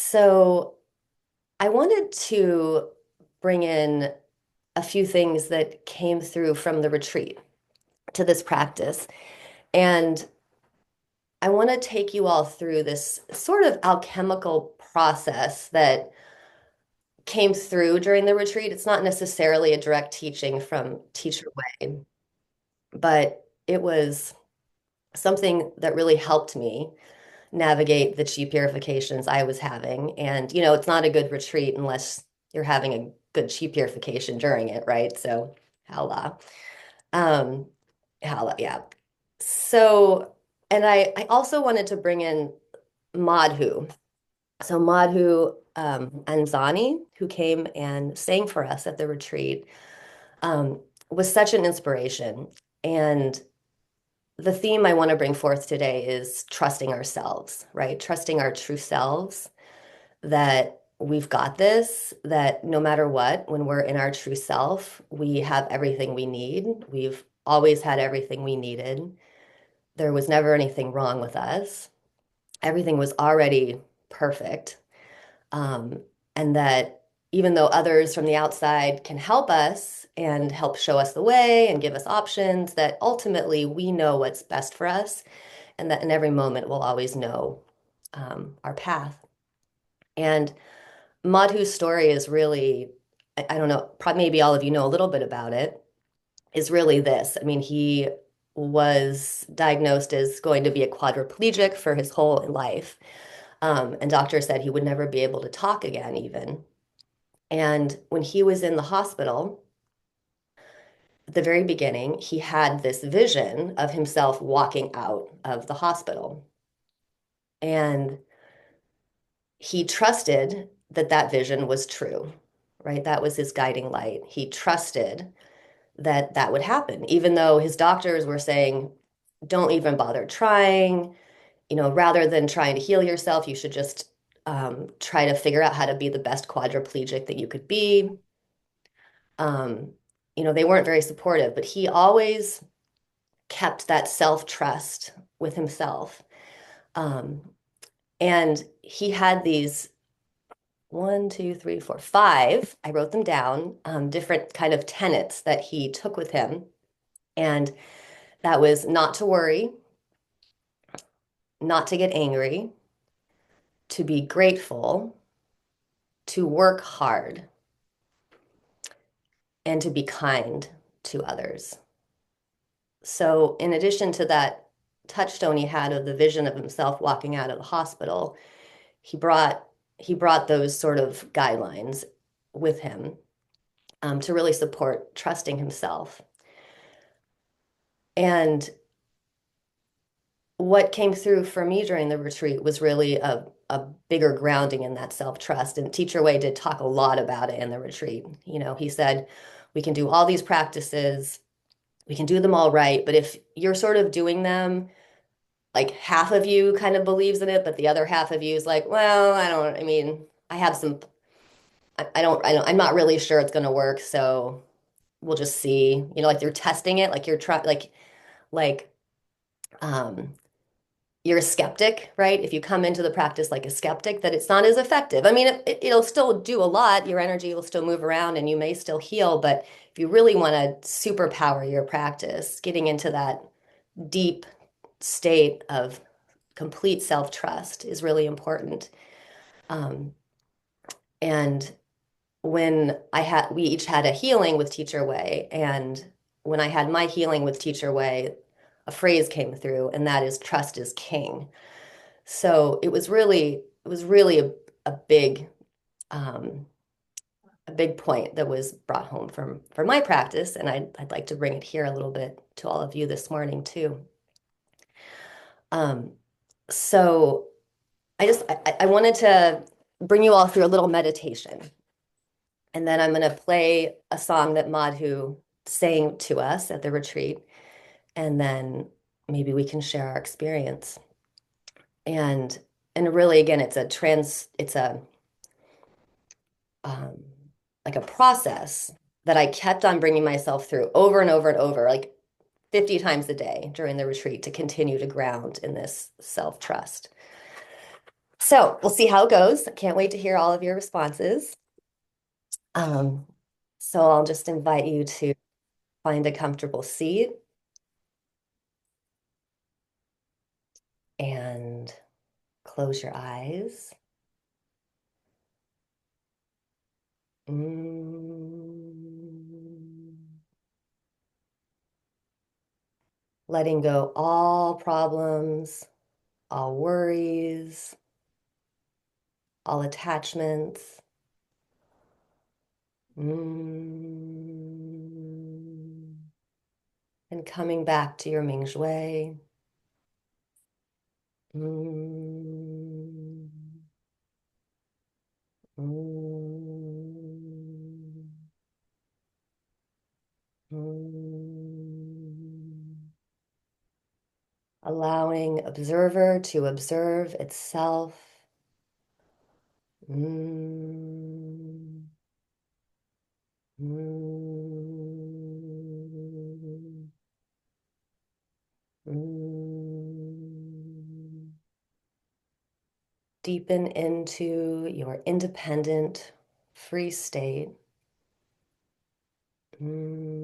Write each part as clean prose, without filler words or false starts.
So I wanted to bring in a few things that came through from the retreat to this practice. And I want to take you all through this sort of alchemical process that came through during the retreat. It's not necessarily a direct teaching from Teacher Wade, but it was something that really helped me navigate the chi purifications I was having. And, it's not a good retreat unless you're having a good chi purification during it, right? So, hala. Um, hala, yeah. So, and I also wanted to bring in Madhu. So, Madhu Anzani, who came and sang for us at the retreat, um, was such an inspiration. And the theme I want to bring forth today is trusting ourselves, right? Trusting our true selves, that we've got this, that no matter what, when we're in our true self, we have everything we need. We've always had everything we needed. There was never anything wrong with us. Everything was already perfect. Um, and that even though others from the outside can help us and help show us the way and give us options, that ultimately we know what's best for us, and that in every moment we'll always know our path. And Madhu's story is really, I don't know, probably maybe all of you know a little bit about it, is really this. I mean, he was diagnosed as going to be a quadriplegic for his whole life. And doctors said he would never be able to talk again, even. And when he was in the hospital, at the very beginning, he had this vision of himself walking out of the hospital. And he trusted that that vision was true, right? That was his guiding light. He trusted that that would happen, even though his doctors were saying, don't even bother trying. Rather than trying to heal yourself, you should just try to figure out how to be the best quadriplegic that you could be. Um, they weren't very supportive, but he always kept that self-trust with himself. Um, and he had these one, two, three, four, five, I wrote them down, different kind of tenets that he took with him. And that was not to worry, not to get angry, to be grateful, to work hard, and to be kind to others. So, in addition to that touchstone he had of the vision of himself walking out of the hospital, he brought he brought those sort of guidelines with him to really support trusting himself. And what came through for me during the retreat was really a bigger grounding in that self-trust. And Teacher Wei did talk a lot about it in the retreat. He said, we can do all these practices, we can do them all right, but if you're sort of doing them, like half of you kind of believes in it, but the other half of you is like, well, I mean, I have some, I'm not really sure it's going to work. So we'll just see, like you're testing it, like you're trying, like, um, you're a skeptic, right? If you come into the practice like a skeptic, that it's not as effective. I mean, it'll still do a lot. Your energy will still move around and you may still heal. But if you really want to superpower your practice, getting into that deep state of complete self-trust is really important. Um, and we each had a healing with Teacher Wei, and when I had my healing with Teacher Wei, a phrase came through, and that is trust is king. So it was really a big um, a big point that was brought home from my practice, and I'd like to bring it here a little bit to all of you this morning too. Um, so I wanted to bring you all through a little meditation, and then I'm going to play a song that Madhu sang to us at the retreat, and then maybe we can share our experience. And and really, again, it's a um, like a process that I kept on bringing myself through over and over and over, like 50 times a day during the retreat to continue to ground in this self-trust. So we'll see how it goes. I can't wait to hear all of your responses. Um, so I'll just invite you to find a comfortable seat and close your eyes. Mm. Letting go all problems, all worries, all attachments. Mm. And coming back to your Mingshui. Mm. Mm. Mm. Allowing observer to observe itself. Mm. Mm. Mm. Deepen into your independent, free state. Mm.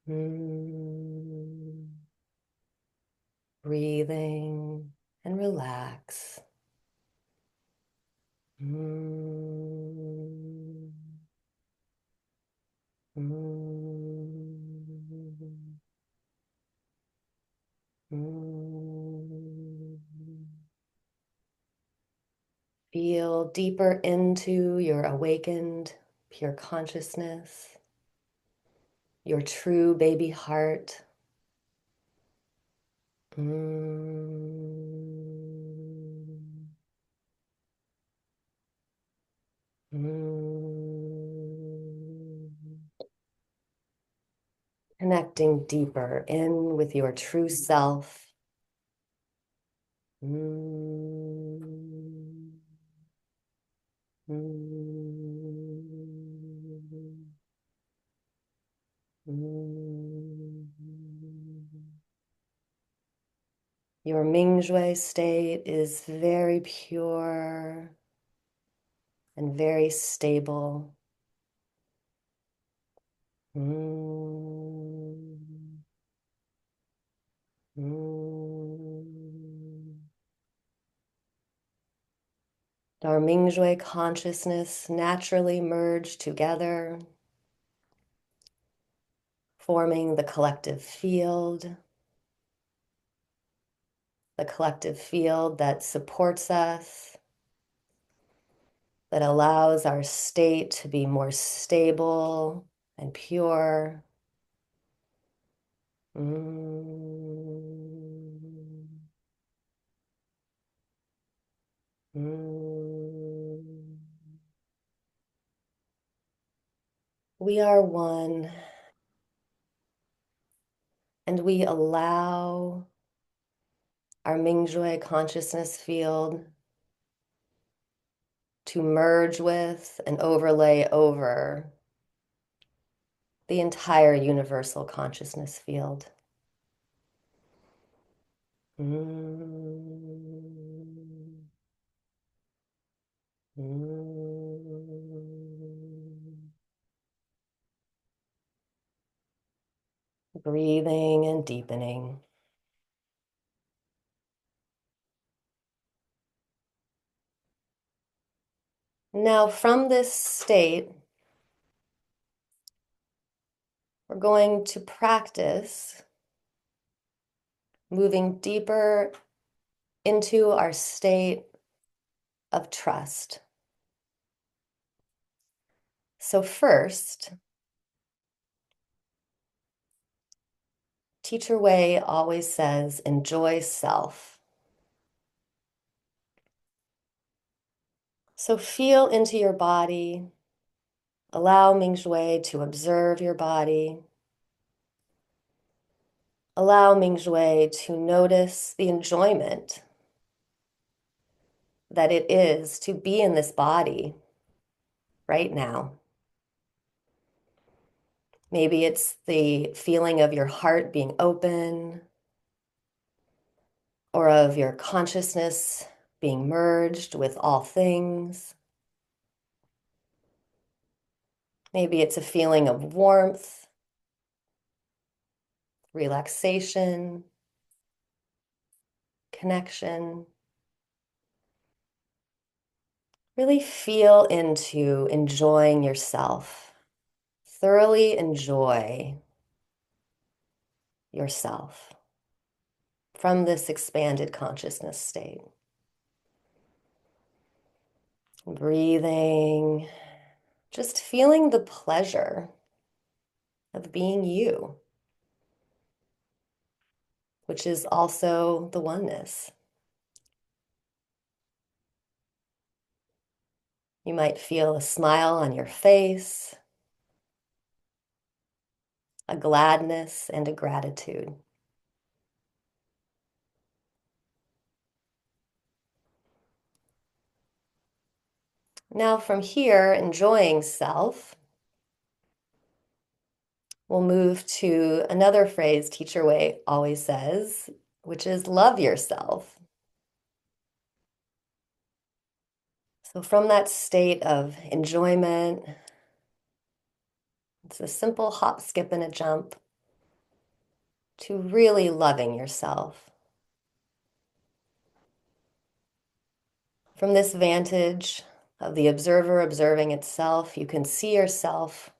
Mm. Breathing and relax. Mm. Mm. Mm. Feel deeper into your awakened, pure consciousness, your true baby heart. Mm. Mm. Connecting deeper in with your true self. Mm. Mm. Mm. Your Mingshui state is very pure and very stable. Mm. Mm. Our Mingshui consciousness naturally merge together, forming the collective field that supports us, that allows our state to be more stable and pure. Mm. Mm. We are one, and we allow our Mingshui consciousness field to merge with and overlay over the entire universal consciousness field. Mm. Mm. Breathing and deepening. Now, from this state, we're going to practice moving deeper into our state of trust. So first, Teacher Wei always says, enjoy self. So feel into your body. Allow Mingshui to observe your body. Allow Mingshui to notice the enjoyment that it is to be in this body right now. Maybe it's the feeling of your heart being open, or of your consciousness being merged with all things. Maybe it's a feeling of warmth, relaxation, connection. Really feel into enjoying yourself. Thoroughly enjoy yourself from this expanded consciousness state. Breathing, just feeling the pleasure of being you, which is also the oneness. You might feel a smile on your face, a gladness and a gratitude. Now, from here, enjoying self, we'll move to another phrase Teacher Wei always says, which is love yourself. So, from that state of enjoyment, it's a simple hop, skip, and a jump to really loving yourself. From this vantage of the observer observing itself, you can see yourself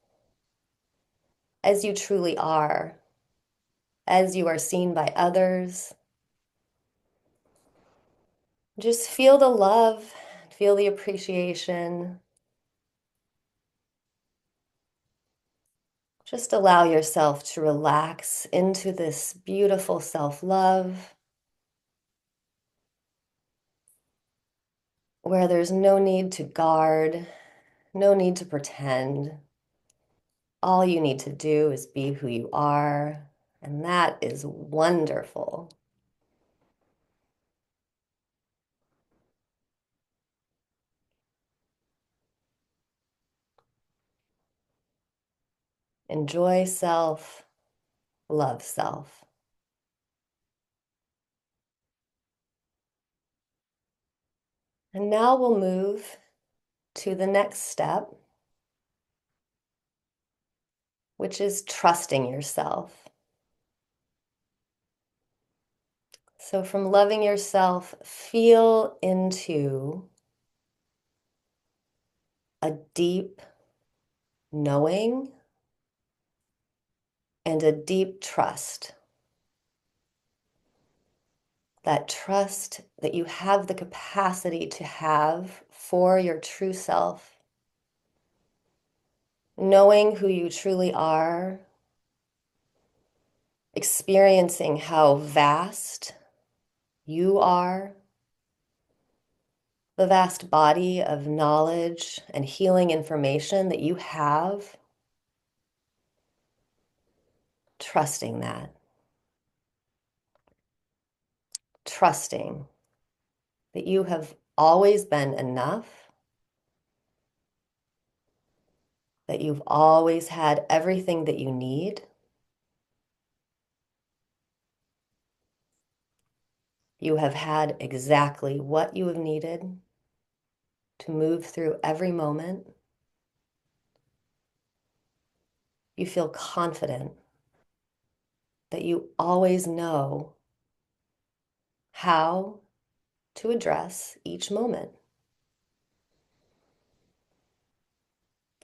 as you truly are, as you are seen by others. Just feel the love, feel the appreciation. Just allow yourself to relax into this beautiful self-love where there's no need to guard, no need to pretend. All you need to do is be who you are, and that is wonderful. Enjoy self, love self. And now we'll move to the next step, which is trusting yourself. So from loving yourself, feel into a deep knowing and a deep trust. That trust that you have the capacity to have for your true self, knowing who you truly are, experiencing how vast you are, the vast body of knowledge and healing information that you have, trusting that, trusting that you have always been enough, that you've always had everything that you need. You have had exactly what you have needed to move through every moment. You feel confident that you always know how to address each moment.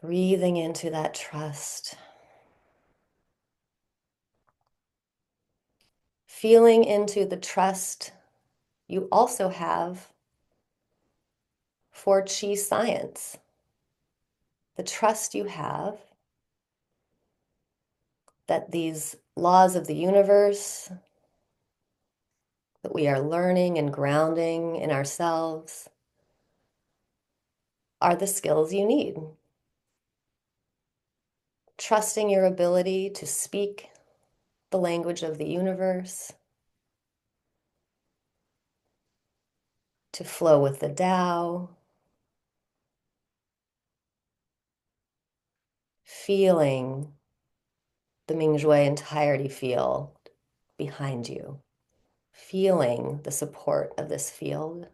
Breathing into that trust. Feeling into the trust you also have for Chi science. The trust you have that these laws of the universe that we are learning and grounding in ourselves are the skills you need. Trusting your ability to speak the language of the universe, to flow with the Tao, feeling the Mingshui entirety field behind you. feeling the support of this field,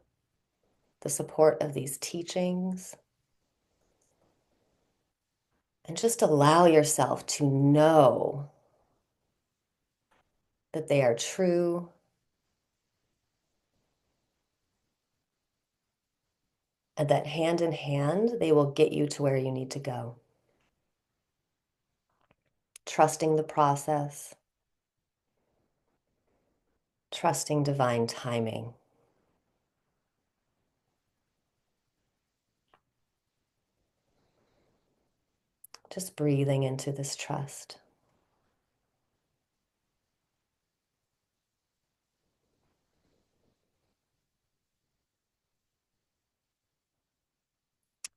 the support of these teachings, and just allow yourself to know that they are true, and that hand in hand, they will get you to where you need to go. Trusting the process, trusting divine timing. Just breathing into this trust.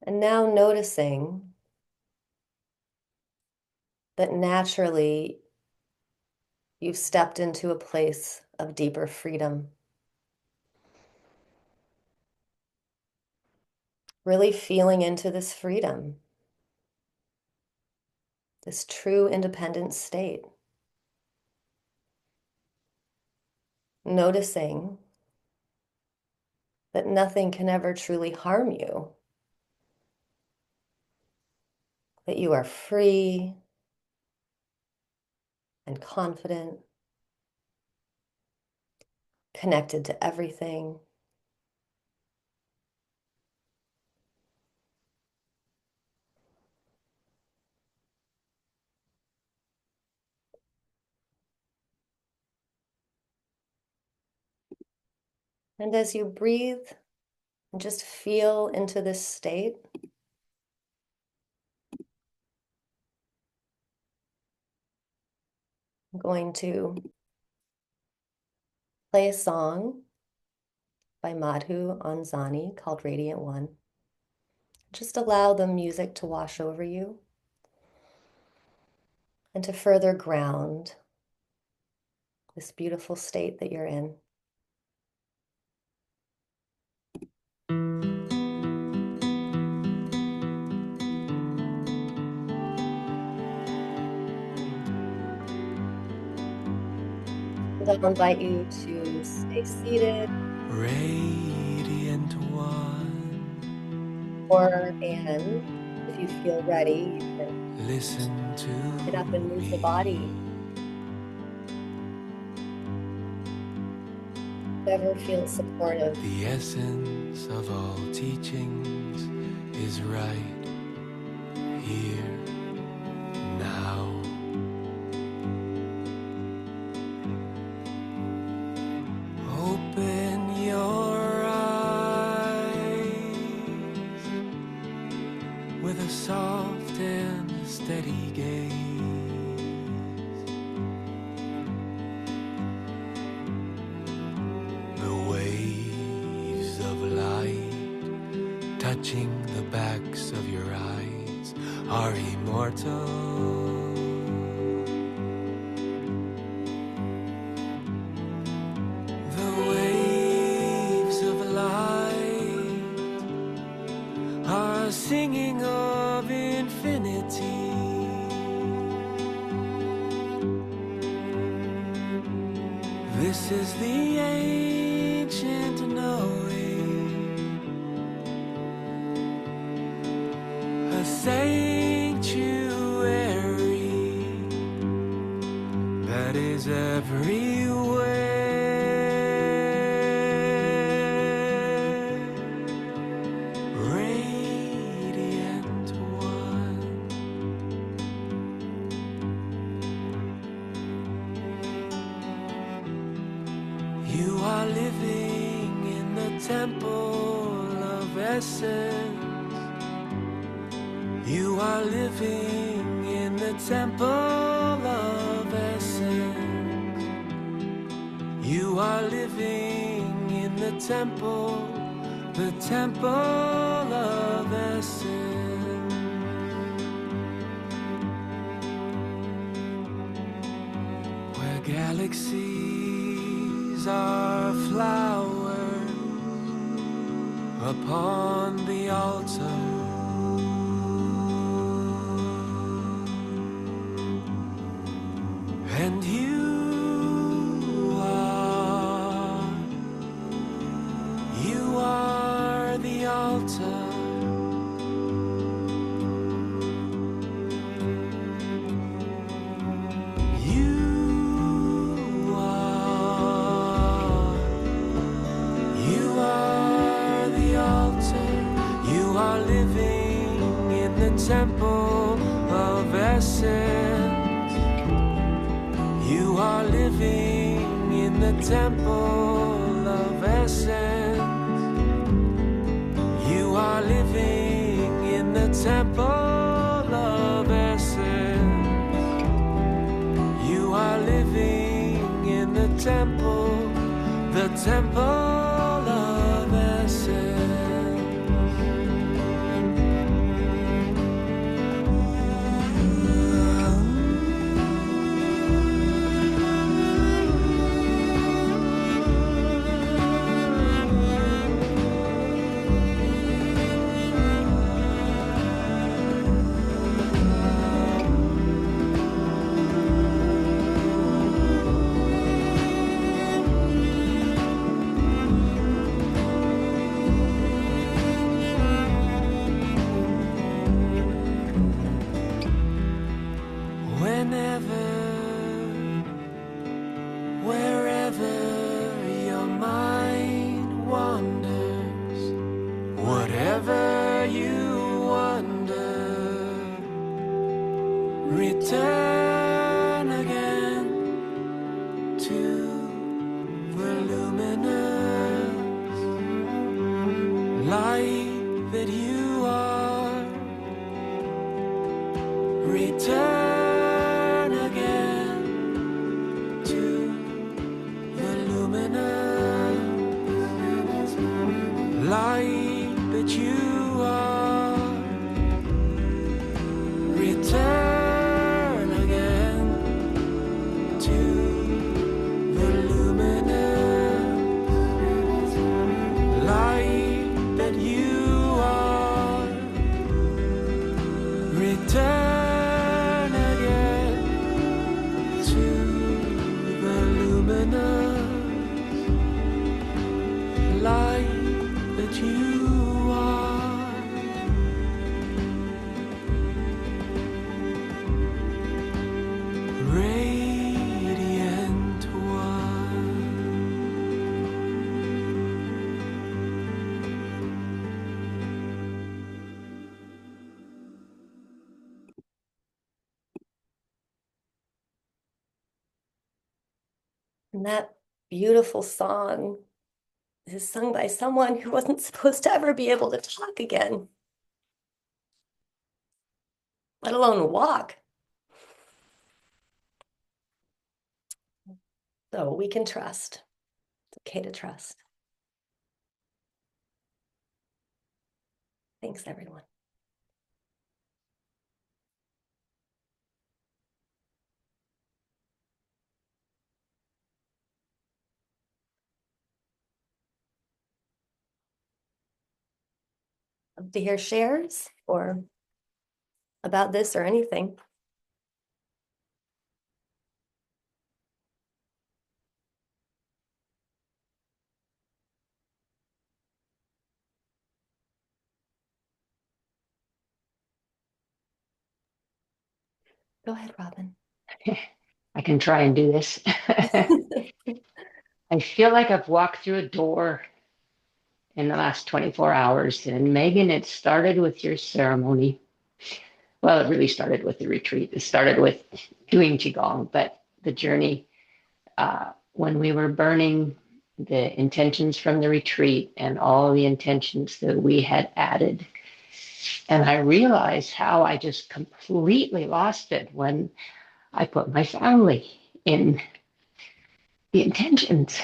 And now noticing that naturally you've stepped into a place of deeper freedom. Really feeling into this freedom, this true independent state. Noticing that nothing can ever truly harm you, that you are free and confident, connected to everything. And as you breathe and just feel into this state, I'm going to play a song by Madhu Anziani called Radiant One. Just allow the music to wash over you and to further ground this beautiful state that you're in. And I'll invite you to stay seated, Radiant One. And if you feel ready, you can Listen to get up and move me. the body. Whatever feels supportive. The essence of all teachings is right here now. Open your eyes with a soft and steady gaze. The waves of light touching the backs of your eyes are immortal. The waves of light are singing of infinity. This is the ancient knowing, a sanctuary that is everywhere. Radiant One. You are living in the temple of essence. You are living in the temple of essence. You are living in the temple of essence. Where galaxies are flowers upon the altar. And you are temple of essence. You are living in the temple of essence. You are living in the temple of essence. You are living in the temple of essence. Whenever, wherever your mind wanders, whatever you wonder, return again to the luminous light that you are. Return again to the luminous light that you are. Return again to the luminous light that you are. Return again to the luminous light that you are. Radiant one. And that beautiful song is sung by someone who wasn't supposed to ever be able to talk again, let alone walk. So we can trust. It's okay to trust. Thanks, everyone. Love to hear shares or about this or anything. Go ahead, Robin. I can try and do this. I feel like I've walked through a door in the last 24 hours. And Megan, it started with your ceremony. Well, it really started with the retreat. It started with doing Qigong, but the journey, when we were burning the intentions from the retreat and all the intentions that we had added. And I realized how I just completely lost it when I put my family in the intentions.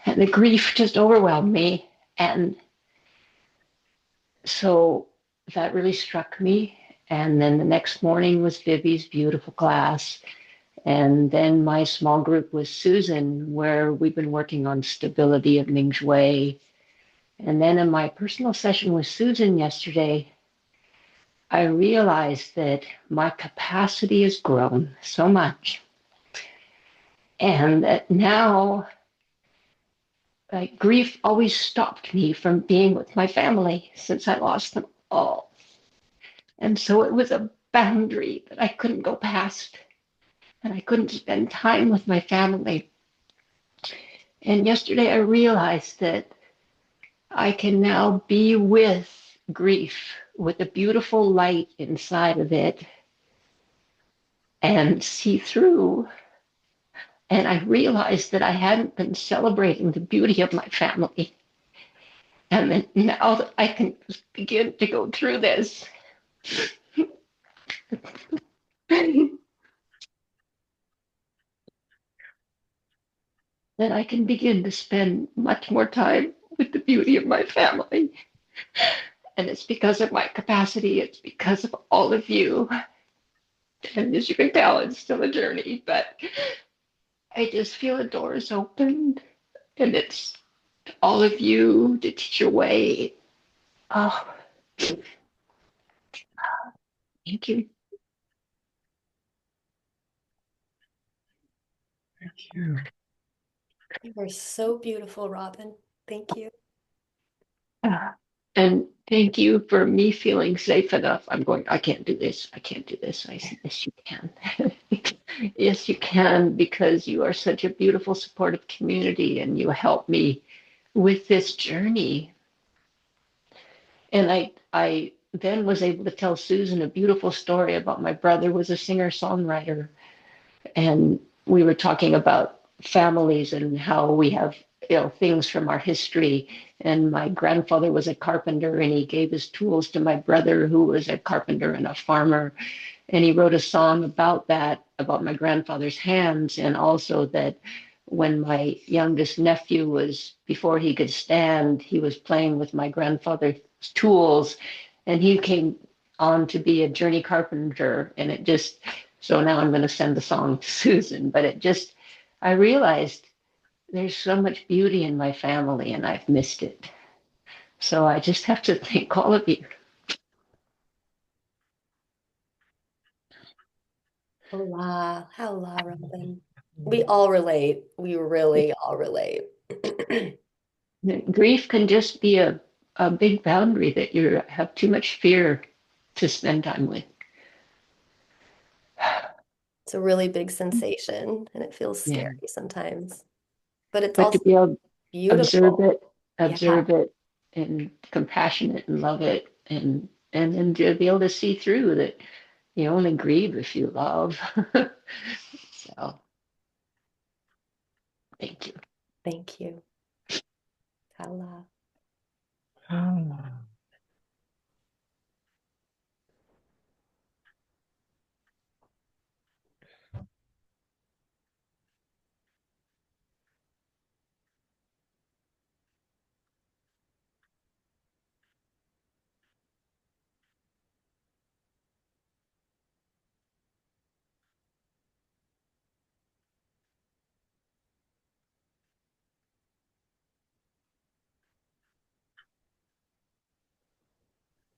And the grief just overwhelmed me. And so that really struck me. And then the next morning was Vivi's beautiful class. And then my small group was Susan, where we've been working on stability of Ming Shui. And then in my personal session with Susan yesterday, I realized that my capacity has grown so much. And that now, like, grief always stopped me from being with my family since I lost them all. And so it was a boundary that I couldn't go past, and I couldn't spend time with my family. And yesterday I realized that I can now be with grief with a beautiful light inside of it and see through. And I realized that I hadn't been celebrating the beauty of my family. And then now that I can begin to go through this, then I can begin to spend much more time with the beauty of my family. And it's because of my capacity, it's because of all of you. And as you can tell, it's still a journey, but I just feel the doors opened, and it's all of you to teach your way. Oh, thank you. Thank you. You are so beautiful, Robin. Thank you. Uh, and thank you for me feeling safe enough. I'm going, I can't do this. I can't do this. I said, yes, you can. Yes, you can, because you are such a beautiful, supportive community and you help me with this journey. And I then was able to tell Susan a beautiful story about my brother was a singer-songwriter, and we were talking about families and how we have things from our history. And my grandfather was a carpenter, and he gave his tools to my brother, who was a carpenter and a farmer. And he wrote a song about that, about my grandfather's hands, and also that when my youngest nephew was, before he could stand, he was playing with my grandfather's tools, and he came on to be a journey carpenter. And it just, so now I'm going to send the song to Susan, but it just, I realized there's so much beauty in my family and I've missed it. So I just have to thank all of you. Hola, hola, Robin. We all relate. We really all relate. Grief can just be a big boundary that you have too much fear to spend time with. It's a really big sensation and it feels Yeah. scary sometimes, but it's But to also be able to beautiful. Yeah, observe it and compassionate and love it, and then to be able to see through that you only grieve if you love. So thank you. thank you. Hola.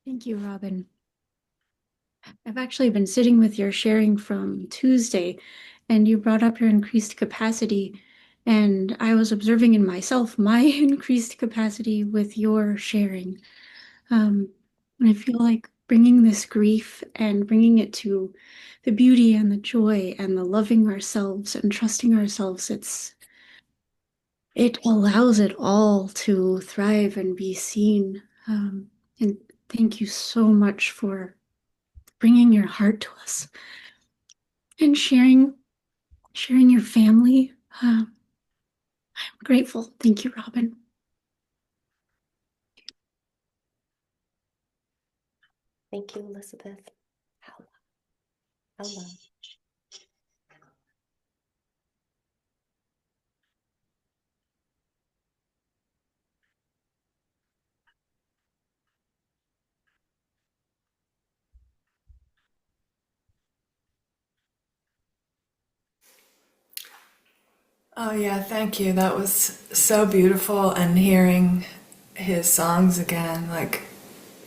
Thank you, Robin. I've actually been sitting with your sharing from Tuesday, and you brought up your increased capacity. And I was observing in myself my increased capacity with your sharing. And I feel like bringing this grief and bringing it to the beauty and the joy and the loving ourselves and trusting ourselves, it allows it all to thrive and be seen. And thank you so much for bringing your heart to us and sharing your family. I'm grateful. Thank you, Robin. Thank you, Elizabeth. Hola. Hola. Oh, yeah, thank you. That was so beautiful. And hearing his songs again, like,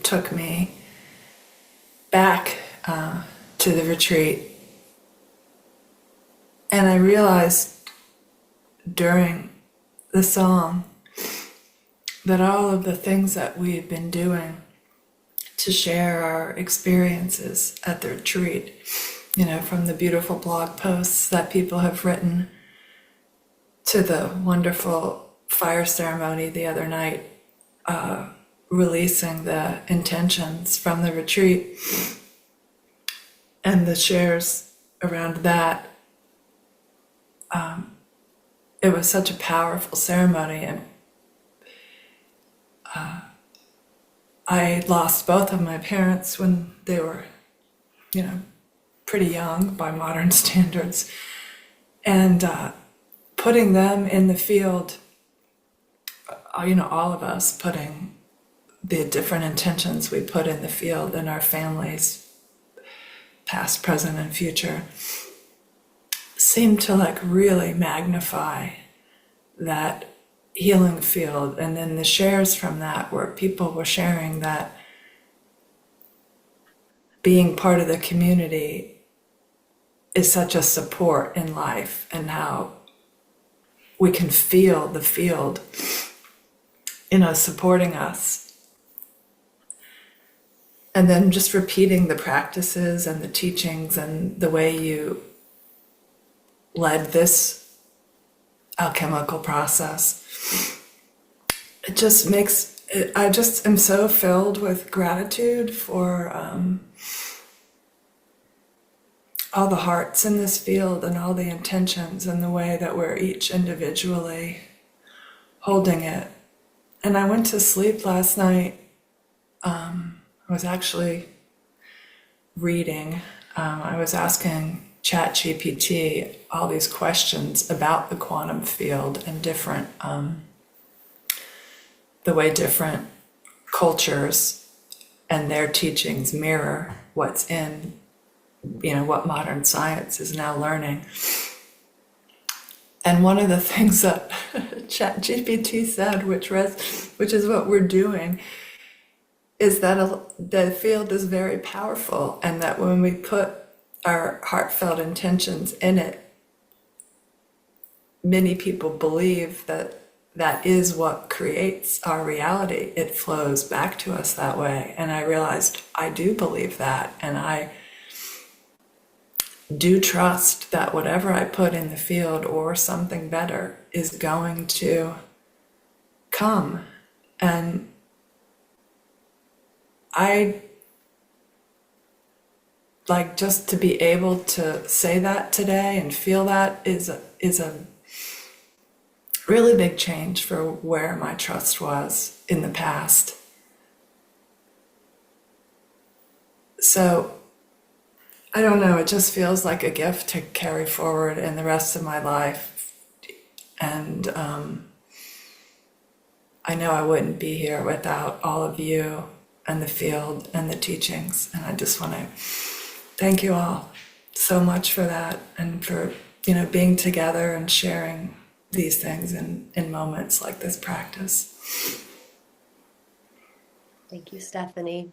took me back to the retreat. And I realized during the song that all of the things that we had been doing to share our experiences at the retreat, from the beautiful blog posts that people have written to the wonderful fire ceremony the other night, releasing the intentions from the retreat and the shares around that. It was such a powerful ceremony, and I lost both of my parents when they were, pretty young by modern standards. And putting them in the field, all of us putting the different intentions we put in the field in our families, past, present, and future, seemed to like really magnify that healing field. And then the shares from that, where people were sharing that being part of the community is such a support in life, and how we can feel the field, supporting us. And then just repeating the practices and the teachings and the way you led this alchemical process. It just makes it, I just am so filled with gratitude for all the hearts in this field and all the intentions and the way that we're each individually holding it. And I went to sleep last night. I was actually reading. I was asking ChatGPT all these questions about the quantum field and different, the way different cultures and their teachings mirror what's in, what modern science is now learning. And one of the things that ChatGPT said, which is what we're doing, is that the field is very powerful, and that when we put our heartfelt intentions in it, many people believe that that is what creates our reality. It flows back to us that way. And I realized I do believe that, and I do trust that whatever I put in the field or something better is going to come. And I like just to be able to say that today and feel that is a really big change for where my trust was in the past. So I don't know, it just feels like a gift to carry forward in the rest of my life. And I know I wouldn't be here without all of you and the field and the teachings. And I just want to thank you all so much for that, and for, being together and sharing these things in moments like this practice. Thank you, Stephanie.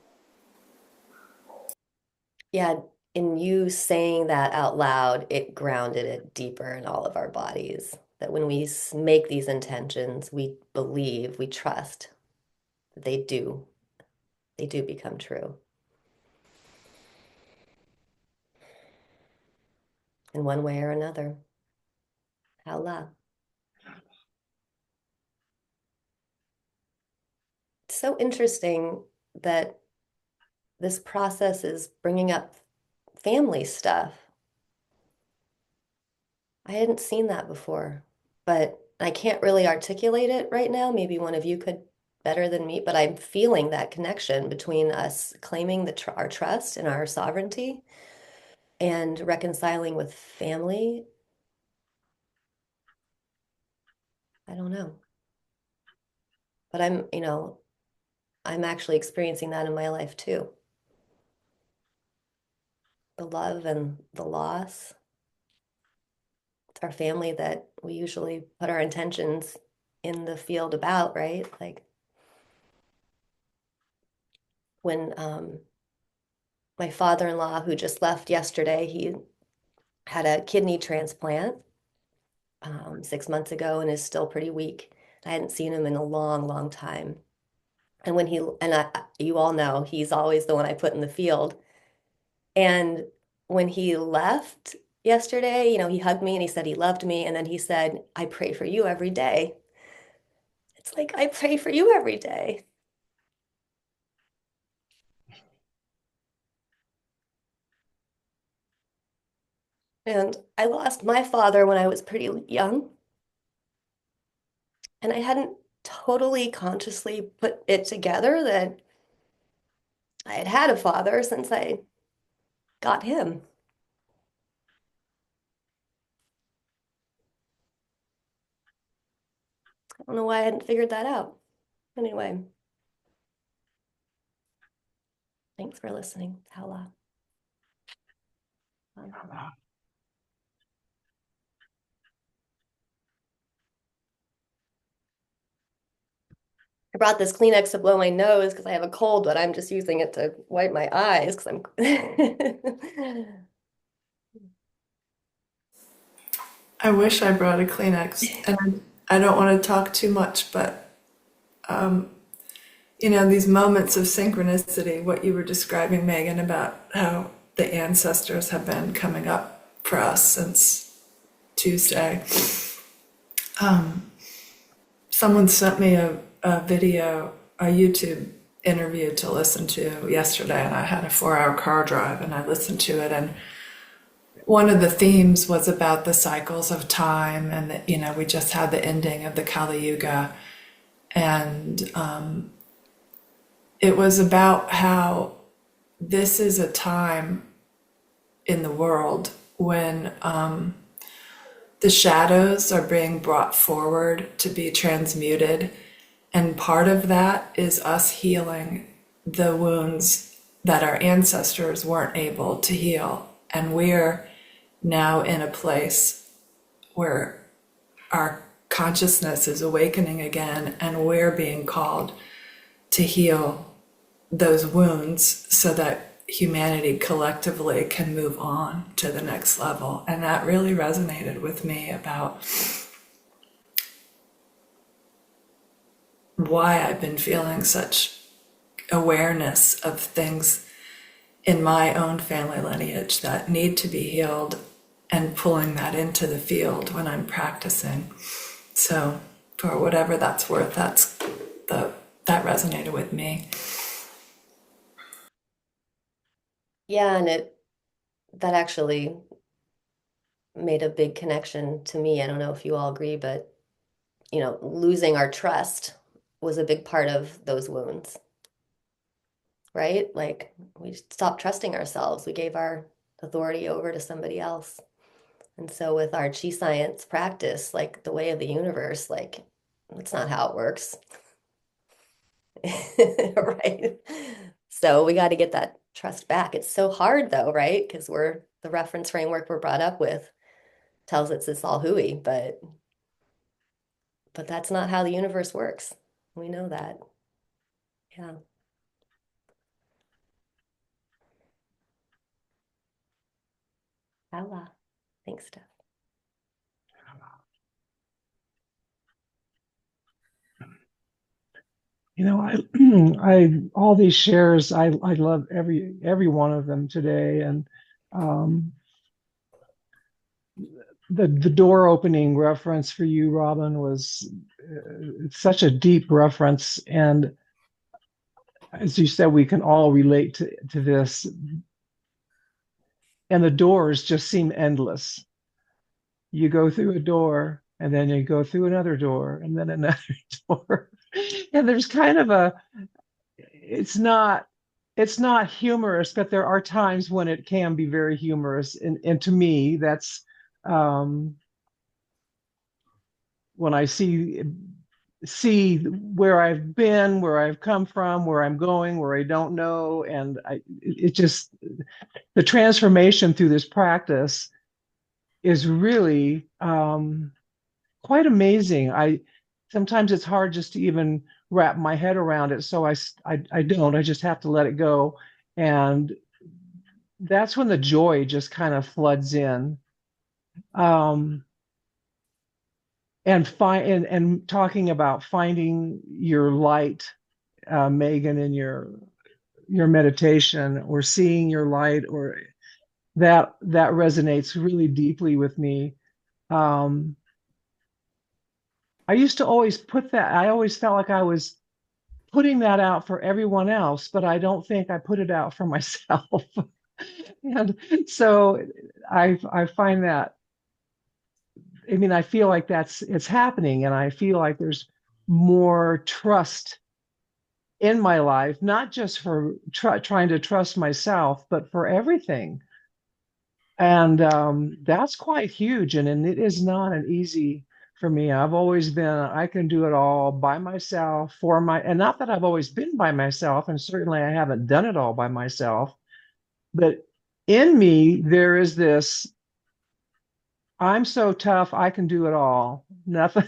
Yeah, in you saying that out loud, it grounded it deeper in all of our bodies. That when we make these intentions, we believe, we trust that they do become true in one way or another. Allah. It's so interesting that this process is bringing up family stuff. I hadn't seen that before, but I can't really articulate it right now. Maybe one of you could better than me, but I'm feeling that connection between us claiming our trust and our sovereignty and reconciling with family. I don't know. But I'm actually experiencing that in my life too. The love and the loss. It's our family that we usually put our intentions in the field about, right? Like when my father-in-law, who just left yesterday, he had a kidney transplant 6 months ago and is still pretty weak. I hadn't seen him in a long, long time. And you all know, he's always the one I put in the field. And when he left yesterday, he hugged me and he said he loved me. And then he said, I pray for you every day. It's like, I pray for you every day. And I lost my father when I was pretty young, and I hadn't totally consciously put it together that I had had a father since I got him. I don't know why I hadn't figured that out. Anyway, thanks for listening. Hala. I brought this Kleenex to blow my nose because I have a cold, but I'm just using it to wipe my eyes because I'm. I wish I brought a Kleenex, and I don't want to talk too much, but um, these moments of synchronicity, what you were describing, Megan, about how the ancestors have been coming up for us since Tuesday. Someone sent me a video, a YouTube interview to listen to yesterday, and I had a 4-hour car drive, and I listened to it, and one of the themes was about the cycles of time, and that we just had the ending of the Kali Yuga, and it was about how this is a time in the world when the shadows are being brought forward to be transmuted. And part of that is us healing the wounds that our ancestors weren't able to heal. And we're now in a place where our consciousness is awakening again, and we're being called to heal those wounds so that humanity collectively can move on to the next level. And that really resonated with me about why I've been feeling such awareness of things in my own family lineage that need to be healed, and pulling that into the field when I'm practicing. So for whatever that's worth, that resonated with me. Yeah, and that actually made a big connection to me. I don't know if you all agree, but losing our trust was a big part of those wounds, right? Like we stopped trusting ourselves. We gave our authority over to somebody else. And so with our chi science practice, like the way of the universe, like that's not how it works. Right? So we got to get that trust back. It's so hard though, right? Because the reference framework we're brought up with tells us it's all hooey, but that's not how the universe works. We know that. Yeah. Allah. Thanks, Steph. I, I all these shares, I love every one of them today, and um, the door opening reference for you, Robin, was such a deep reference, and as you said, we can all relate to this, and the doors just seem endless. You go through a door, and then you go through another door, and then another door, and there's kind of it's not it's not humorous, but there are times when it can be very humorous, and to me that's um when I see where I've been, where I've come from, where I'm going, where I don't know, and it just, the transformation through this practice is really quite amazing. I sometimes it's hard just to even wrap my head around it, so I don't. I just have to let it go, and that's when the joy just kind of floods in. Um, and talking about finding your light, Megan, in your meditation, or seeing your light, or that resonates really deeply with me. Um, I used to always put that. I always felt like I was putting that out for everyone else, but I don't think I put it out for myself. And so I find that, I mean, I feel like it's happening, and I feel like there's more trust in my life, not just for trying to trust myself, but for everything. And that's quite huge. And it is not an easy for me. I've always been, I can do it all by myself and not that I've always been by myself, and certainly I haven't done it all by myself, but in me, there is this, I'm so tough, I can do it all. Nothing,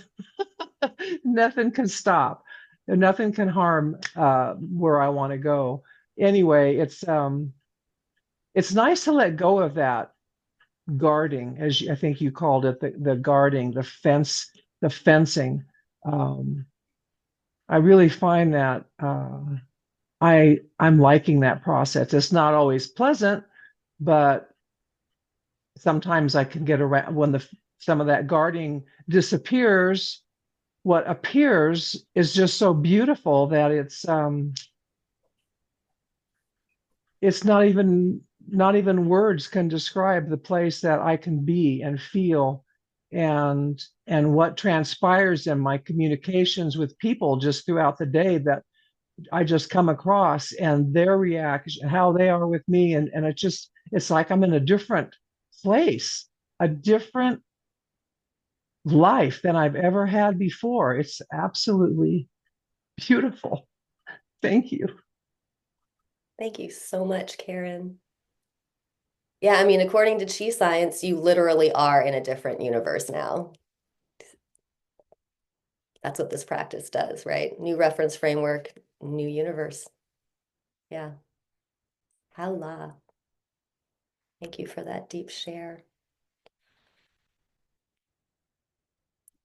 nothing can stop. And nothing can harm where I want to go. Anyway, it's nice to let go of that guarding, as I think you called it, the guarding, the fencing. Um, I really find that I'm liking that process. It's not always pleasant, but sometimes I can get around when the some of that guarding disappears. What appears is just so beautiful that it's not even words can describe the place that I can be and feel, and what transpires in my communications with people just throughout the day that I just come across, and their reaction, how they are with me, and it's like I'm in a different place, a different life than I've ever had before. It's absolutely beautiful. Thank you. Thank you so much, Karen. Yeah, I mean, according to Chi Science, you literally are in a different universe now. That's what this practice does, right? New reference framework, new universe. Yeah. Hala. Thank you for that deep share.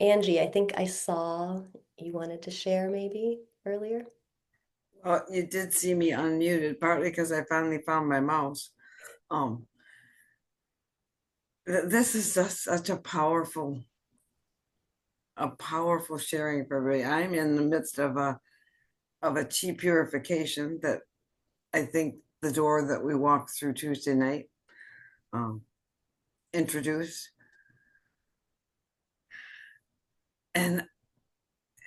Angie, I think I saw you wanted to share maybe earlier. Well, you did see me unmuted, partly because I finally found my mouse. Um, this is just such a powerful sharing for me. I'm in the midst of a chi purification that I think the door that we walked through Tuesday night um, introduced, and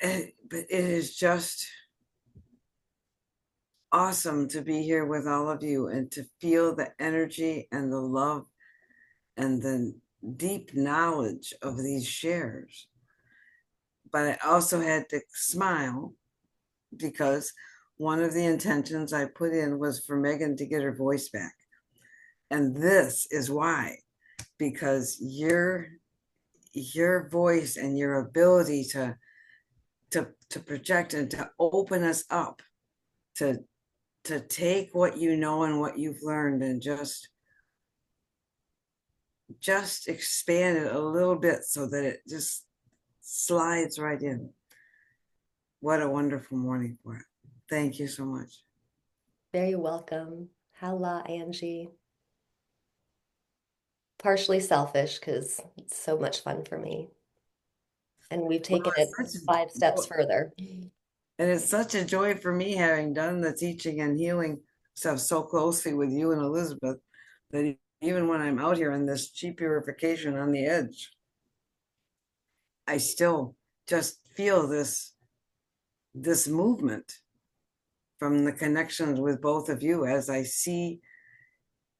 but it is just awesome to be here with all of you and to feel the energy and the love and the deep knowledge of these shares. But I also had to smile because one of the intentions I put in was for Megan to get her voice back. And this is why, because your voice and your ability to project and to open us up to take what you know and what you've learned and just expand it a little bit so that it just slides right in. What a wonderful morning for it. Thank you so much. Very welcome. Hala, Angie. Partially selfish because it's so much fun for me. And we've Well, taken it it's such 5 steps further. and it's such a joy for me having done the teaching and healing stuff so closely with you and Elizabeth that even when I'm out here in this chi purification on the edge, I still just feel this movement from the connections with both of you as I see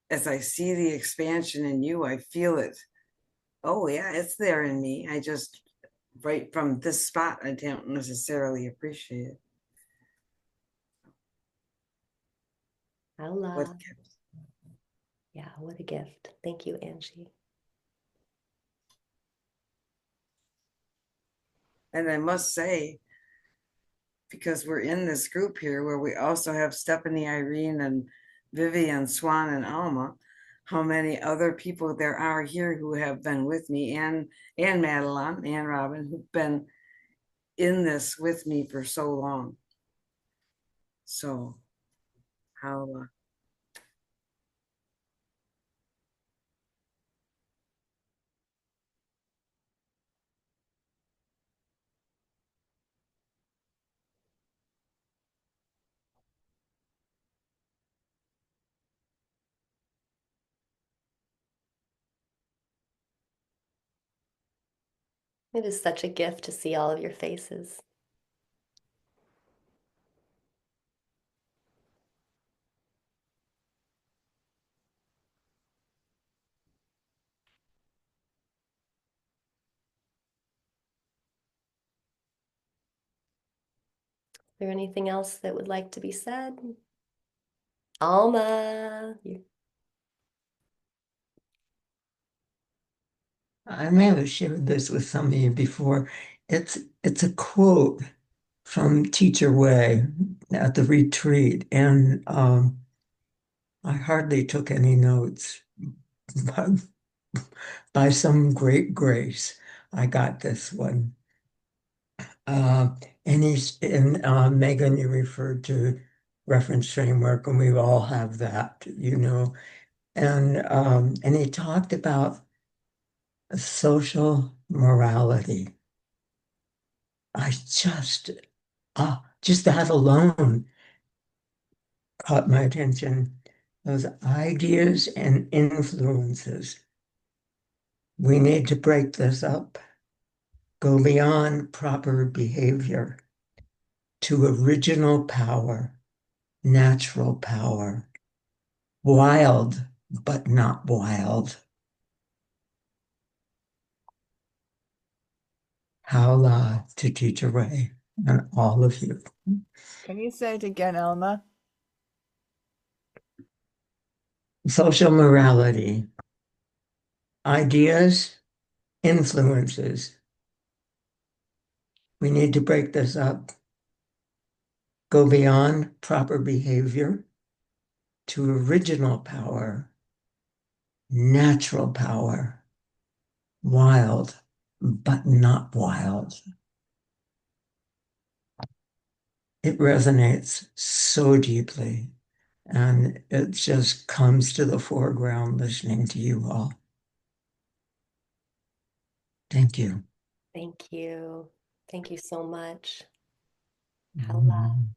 the expansion in you, I feel it. Oh yeah, it's there in me. I just right from this spot I don't necessarily appreciate it. What Hala. Yeah, what a gift. Thank you, Angie. and I must say, because we're in this group here where we also have Stephanie, Irene, and Vivian, Swan, and Alma, how many other people there are here who have been with me, and Madeline and Robin, who've been in this with me for so long. So how It is such a gift to see all of your faces. Is there anything else that would like to be said? Alma, I may have shared this with some of you before. It's a quote from Teacher Way at the retreat, and I hardly took any notes, but by some great grace, I got this one. Uh, Megan, you referred to reference framework, and we all have that, you know. And he talked about social morality. I just that alone caught my attention. Those ideas and influences. We need to break this up, go beyond proper behavior to original power, natural power, wild, but not wild. Howla to Teacher Ray and all of you. Can you say it again, Elma? Social morality, ideas, influences. We need to break this up, go beyond proper behavior to original power, natural power, wild, but not wild. It resonates so deeply, and it just comes to the foreground listening to you all. Thank you. thank you. Thank you so much. Mhm.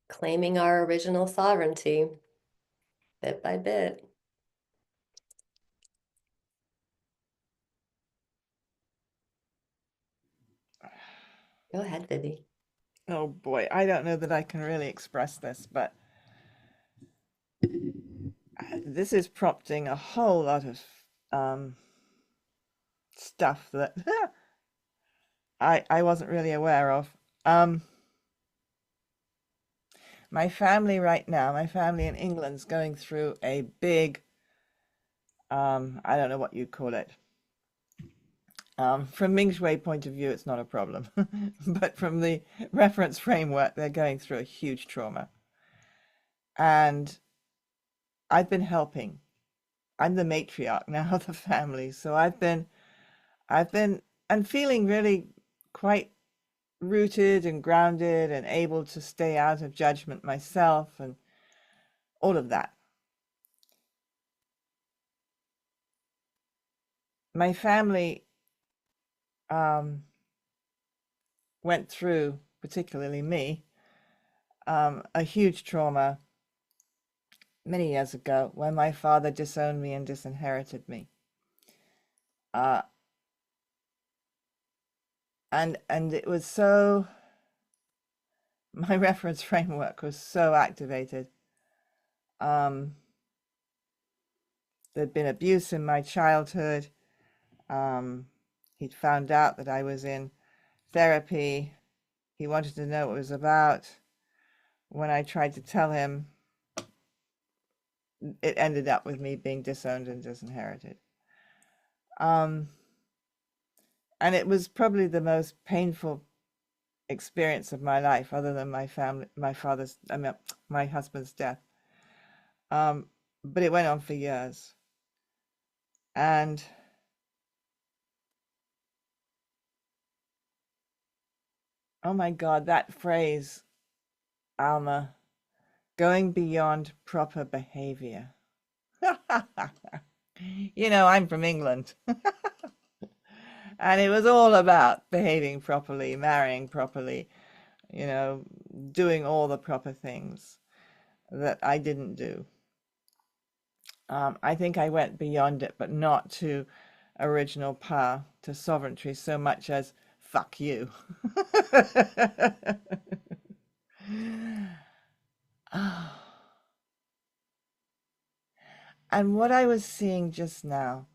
Claiming our original sovereignty bit by bit. Go ahead, Vivi. Oh boy, I don't know that I can really express this, but this is prompting a whole lot of stuff that I wasn't really aware of. My family right now, my family in England's going through a big, I don't know what you'd call it. From Ming Shui point of view, it's not a problem. But from the reference framework, they're going through a huge trauma. And I've been helping. I'm the matriarch now of the family. So I've been and feeling really quite rooted and grounded and able to stay out of judgment myself and all of that. My family went through, particularly me, a huge trauma many years ago when my father disowned me and disinherited me. And it was so, my reference framework was so activated. There'd been abuse in my childhood. He'd found out that I was in therapy. He wanted to know what it was about. When I tried to tell him, it ended up with me being disowned and disinherited. And it was probably the most painful experience of my life, other than my husband's death. But it went on for years. And oh my God, that phrase, Alma, going beyond proper behavior. You know, I'm from England. And it was all about behaving properly, marrying properly, you know, doing all the proper things that I didn't do. I think I went beyond it, but not to original power, to sovereignty, so much as fuck you. And what I was seeing just now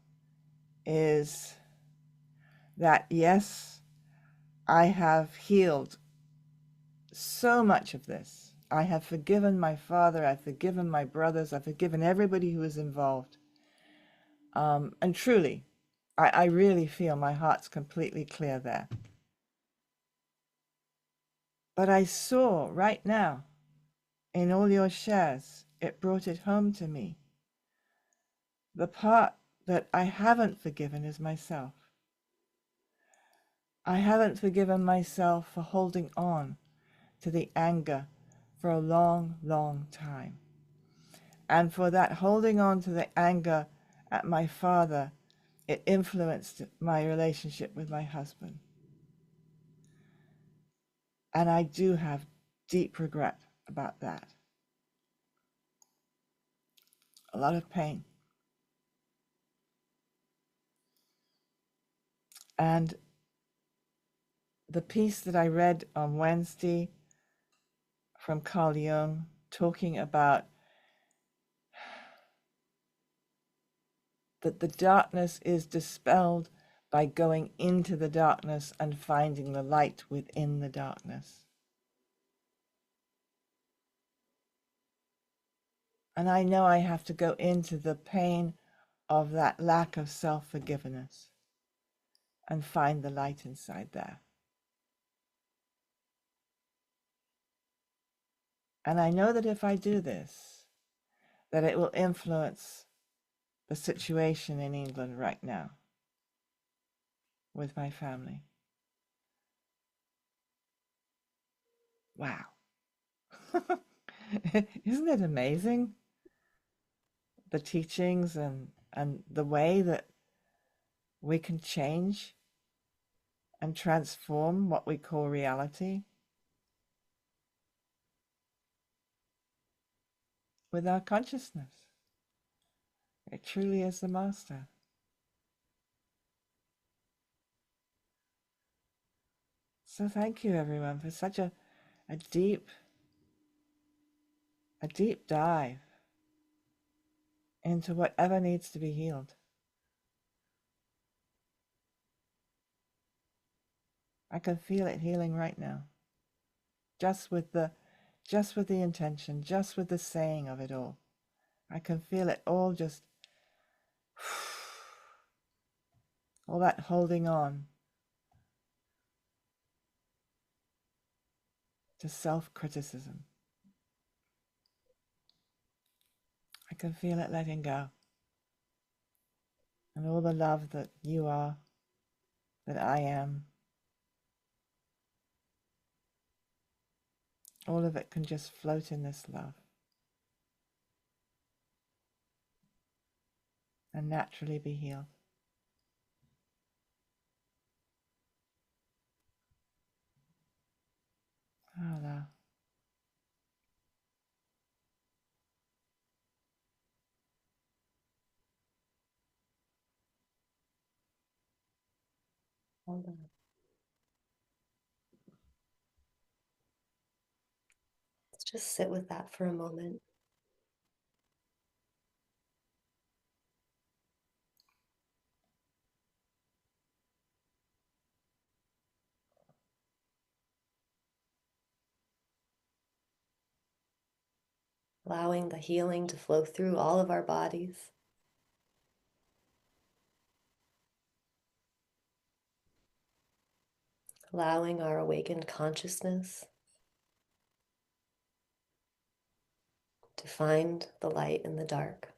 is that, yes, I have healed so much of this. I have forgiven my father, I've forgiven my brothers, I've forgiven everybody who was involved. And truly, I really feel my heart's completely clear there. But I saw right now in all your shares, it brought it home to me. The part that I haven't forgiven is myself. I haven't forgiven myself for holding on to the anger for a long, long time. And for that holding on to the anger at my father, it influenced my relationship with my husband. And I do have deep regret about that. A lot of pain. And the piece that I read on Wednesday from Carl Jung, talking about that the darkness is dispelled by going into the darkness and finding the light within the darkness. And I know I have to go into the pain of that lack of self-forgiveness and find the light inside there. And I know that if I do this, that it will influence the situation in England right now with my family. Wow. Isn't it amazing? The teachings and the way that we can change and transform what we call reality with our consciousness. It truly is the master. So thank you everyone for such a deep dive into whatever needs to be healed. I can feel it healing right now. Just with the intention, just with the saying of it all. I can feel it all just all that holding on to self-criticism. I can feel it letting go. And all the love that you are, that I am, all of it can just float in this love and naturally be healed. Hello. Hold on. Let's just sit with that for a moment. Allowing the healing to flow through all of our bodies. Allowing our awakened consciousness to find the light in the dark.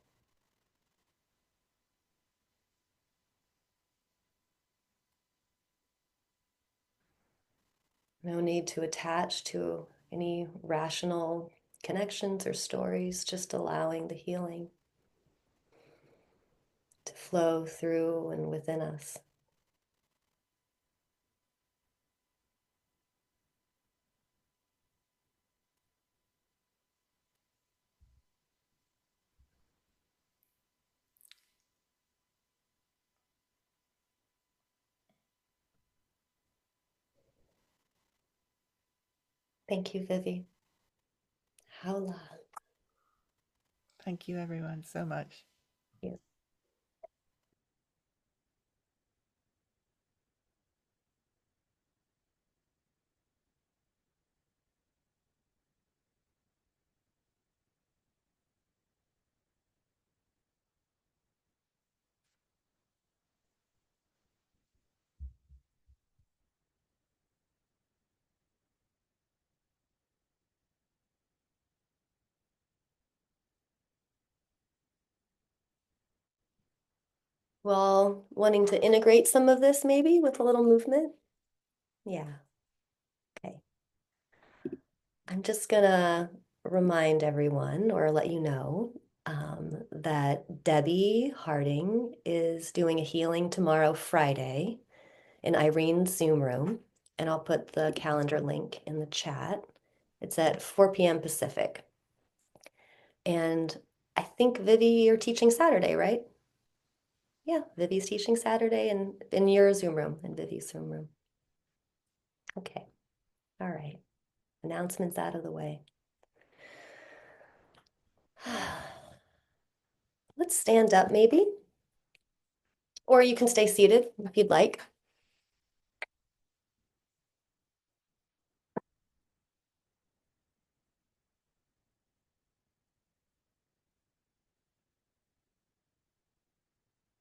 No need to attach to any rational connections or stories, just allowing the healing to flow through and within us. Thank you, Vivi. How long? Thank you, everyone, so much. You. Well, wanting to integrate some of this maybe with a little movement? Yeah. Okay. I'm just gonna remind everyone or let you know that Debbie Harding is doing a healing tomorrow, Friday, in Irene's Zoom room, and I'll put the calendar link in the chat. It's at 4 p.m. Pacific. And I think Vivi, you're teaching Saturday, right? Yeah, Vivi's teaching Saturday in your Zoom room, in Vivi's Zoom room. Okay, all right. Announcements out of the way. Let's stand up maybe, or you can stay seated if you'd like.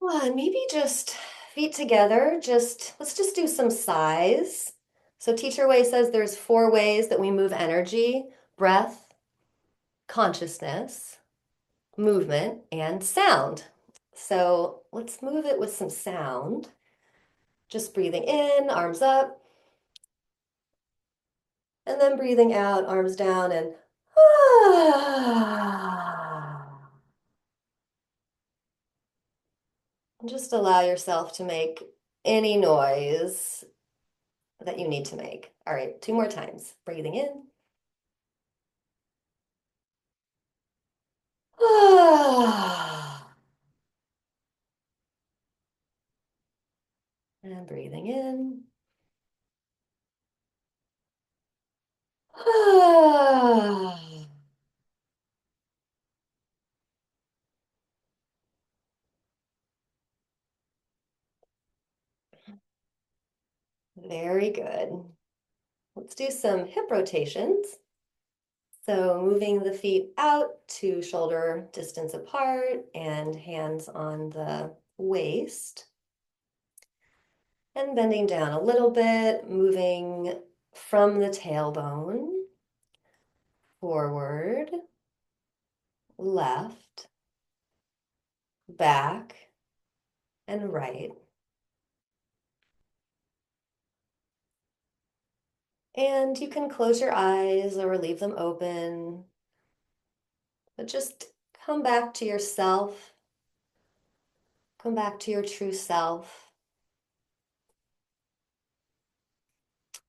Well, and maybe just feet together, let's just do some sighs. So Teacher Way says there's 4 ways that we move energy: breath, consciousness, movement, and sound. So let's move it with some sound. Just breathing in, arms up, and then breathing out, arms down, and just allow yourself to make any noise that you need to make. All right, 2 more times. Breathing in. And breathing in. Very good. Let's do some hip rotations. So moving the feet out to shoulder distance apart and hands on the waist. And bending down a little bit, moving from the tailbone, forward, left, back, and right. And you can close your eyes or leave them open, but just come back to yourself, come back to your true self.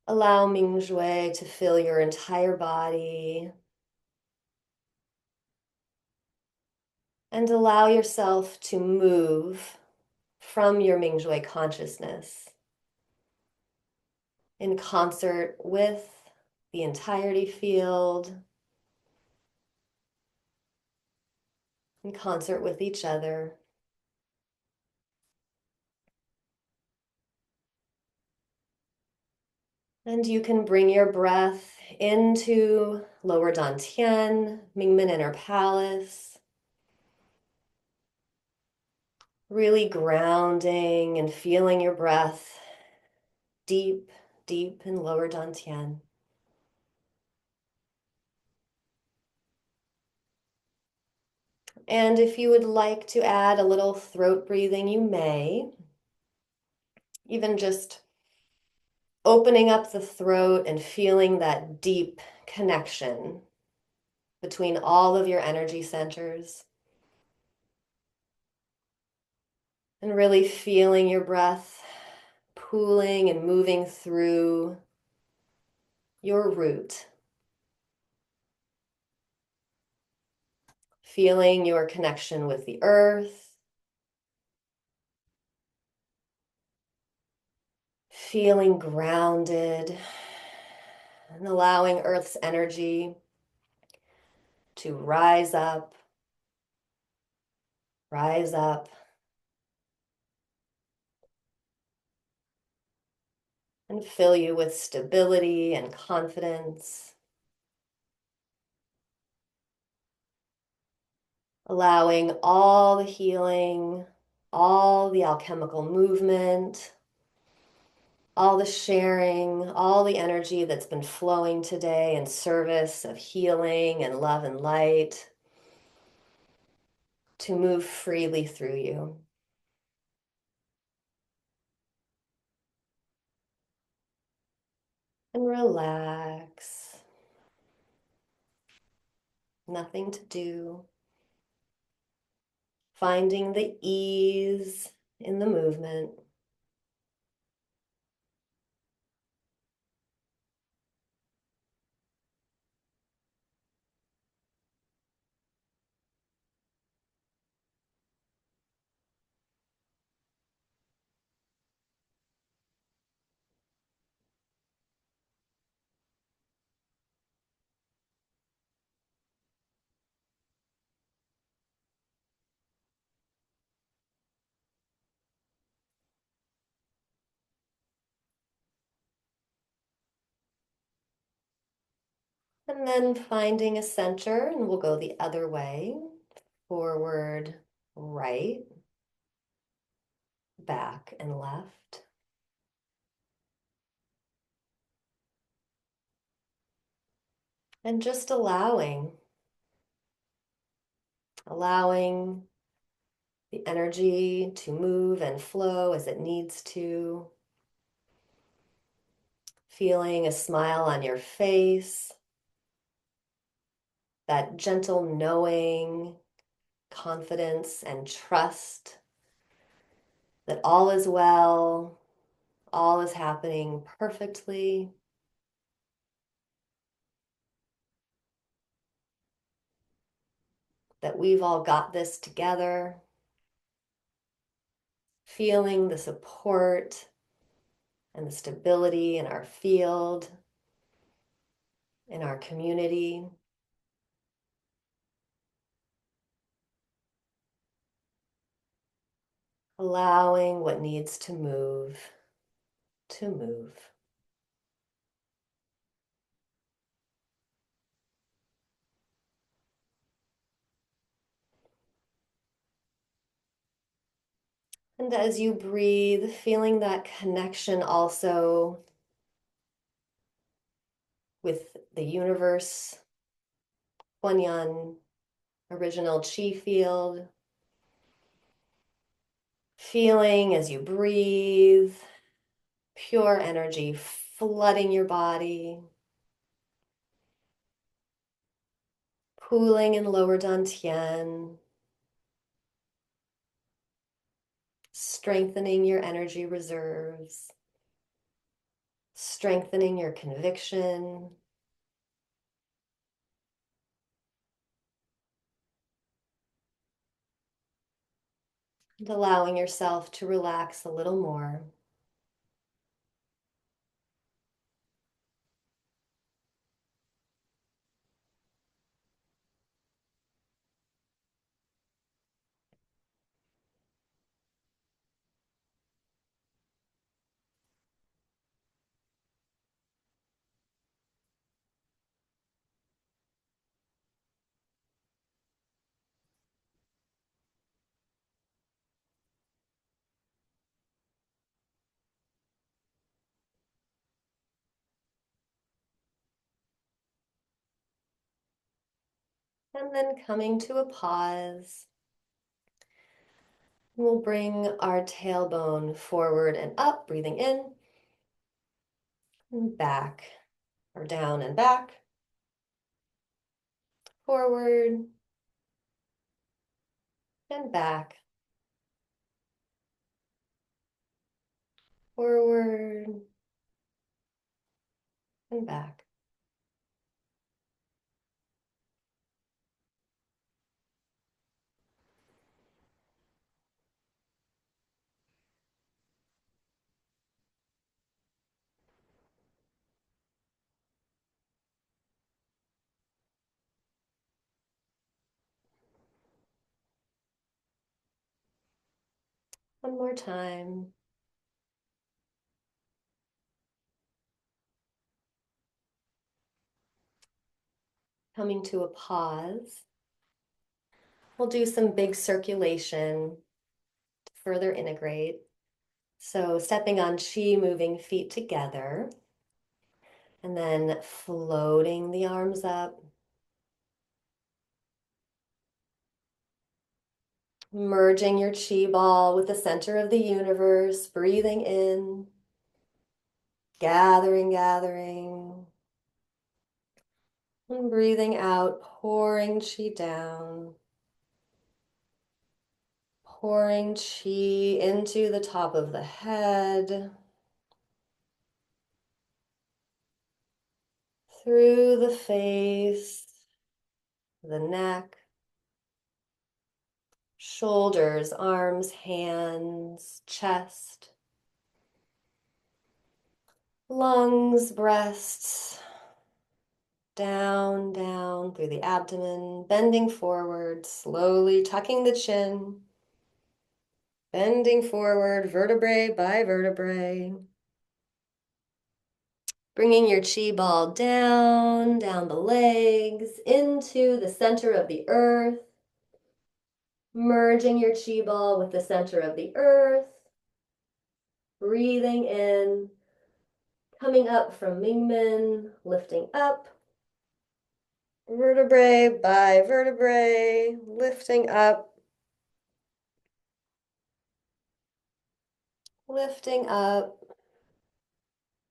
Allow Mingshui to fill your entire body, and allow yourself to move from your Mingshui consciousness in concert with the entirety field, in concert with each other. And you can bring your breath into lower dantian, Mingmen inner palace, really grounding and feeling your breath deep, deep in lower dantian. And if you would like to add a little throat breathing, you may. Even just opening up the throat and feeling that deep connection between all of your energy centers. And really feeling your breath pooling and moving through your root. Feeling your connection with the earth. Feeling grounded and allowing Earth's energy to rise up, and fill you with stability and confidence, allowing all the healing, all the alchemical movement, all the sharing, all the energy that's been flowing today in service of healing and love and light to move freely through you. And relax. Nothing to do. Finding the ease in the movement. And then finding a center, and we'll go the other way. Forward, right, back, and left. And just allowing the energy to move and flow as it needs to. Feeling a smile on your face, that gentle knowing, confidence, and trust that all is well, all is happening perfectly. That we've all got this together. Feeling the support and the stability in our field, in our community. Allowing what needs to move to move. And as you breathe, feeling that connection also with the universe, Huanyan, original chi field. Feeling as you breathe, pure energy flooding your body, pooling in lower dantian, strengthening your energy reserves, strengthening your conviction, and allowing yourself to relax a little more. And then coming to a pause, we'll bring our tailbone forward and up, breathing in and back, or down and back, forward and back, forward and back. One more time. Coming to a pause. We'll do some big circulation to further integrate. So stepping on chi, moving feet together, and then floating the arms up. Merging your chi ball with the center of the universe, breathing in, gathering, gathering, and breathing out, pouring chi down, pouring chi into the top of the head, through the face, the neck, shoulders, arms, hands, chest, lungs, breasts, down, down through the abdomen, bending forward, slowly tucking the chin, bending forward, vertebrae by vertebrae, bringing your chi ball down, down the legs, into the center of the earth, merging your chi ball with the center of the earth, breathing in, coming up from Mingmen, lifting up, vertebrae by vertebrae, lifting up, lifting up,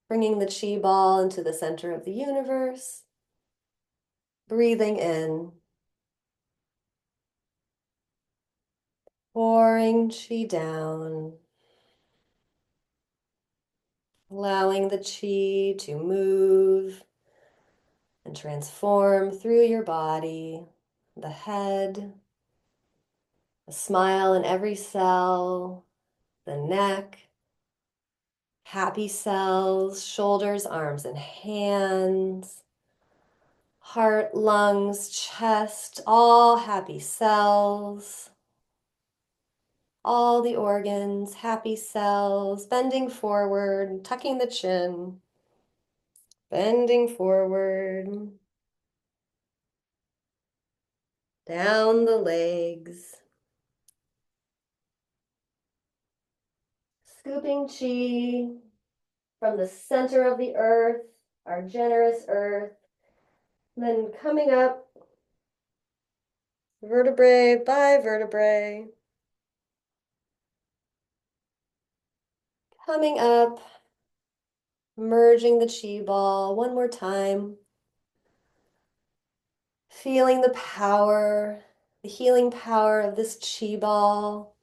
bringing the chi ball into the center of the universe, breathing in, pouring chi down, allowing the chi to move and transform through your body, the head, a smile in every cell, the neck, happy cells, shoulders, arms, and hands, heart, lungs, chest, all happy cells, all the organs, happy cells, bending forward, tucking the chin, bending forward, down the legs, scooping chi from the center of the earth, our generous earth, then coming up vertebrae by vertebrae, coming up, merging the chi ball one more time, feeling the power, the healing power of this chi ball,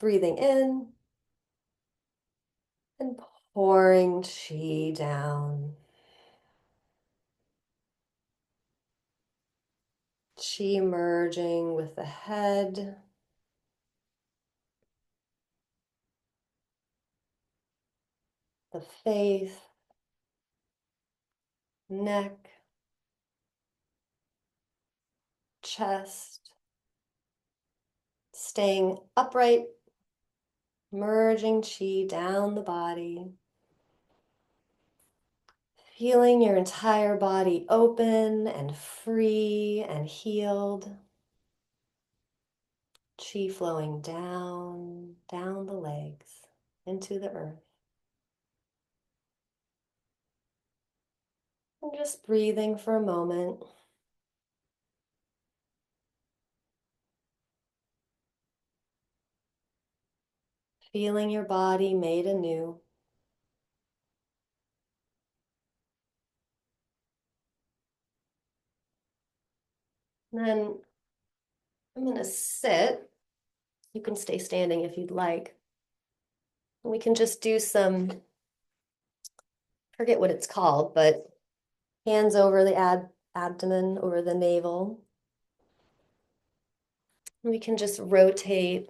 breathing in and pouring chi down. Chi merging with the head, the face, neck, chest, staying upright, merging chi down the body, feeling your entire body open and free and healed. Chi flowing down, down the legs, into the earth. And just breathing for a moment. Feeling your body made anew. And then I'm going to sit. You can stay standing if you'd like. We can just do some, forget what it's called, but hands over the abdomen, over the navel. We can just rotate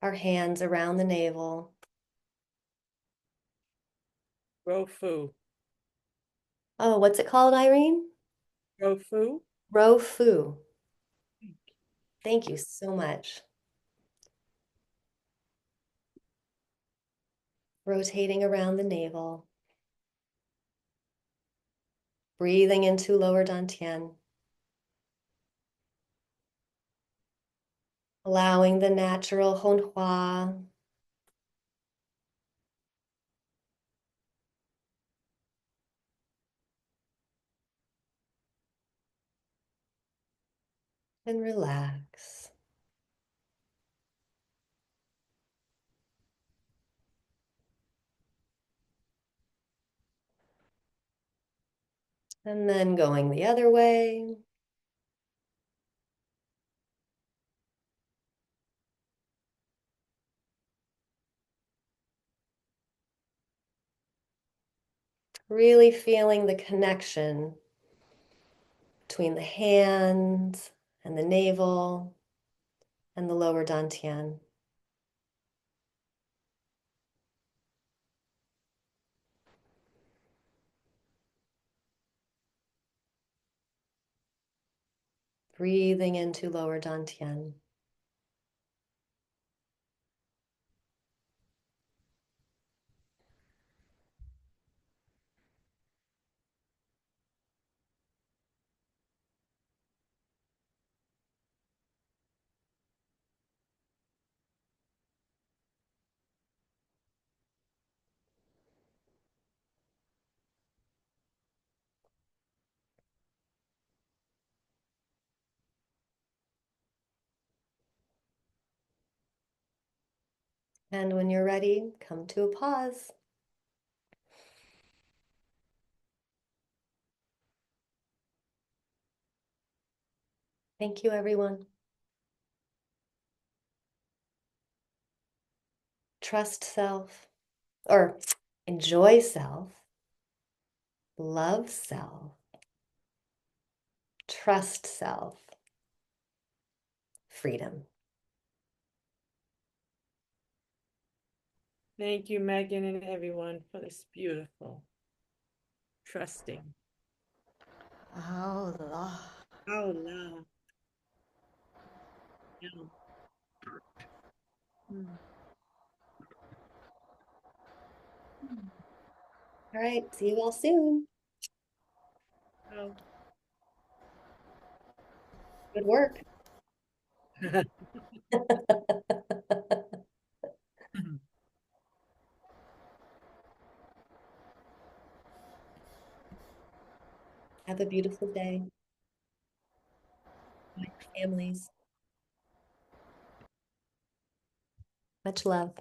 our hands around the navel. Rofu. Oh, what's it called, Irene? Rofu. Rofu. Thank you so much. rotating around the navel, breathing into lower dantian, allowing the natural honhua and relax. And then going the other way. Really feeling the connection between the hands and the navel and the lower dantian. Breathing into lower dantian. And when you're ready, come to a pause. Thank you, everyone. Trust self, or enjoy self, love self, trust self, freedom. Thank you, Megan, and everyone, for this beautiful, trusting. Allah. Allah. Yeah. Mm. All right, see you all soon. Oh. Good work. Have a beautiful day. With your families. Much love.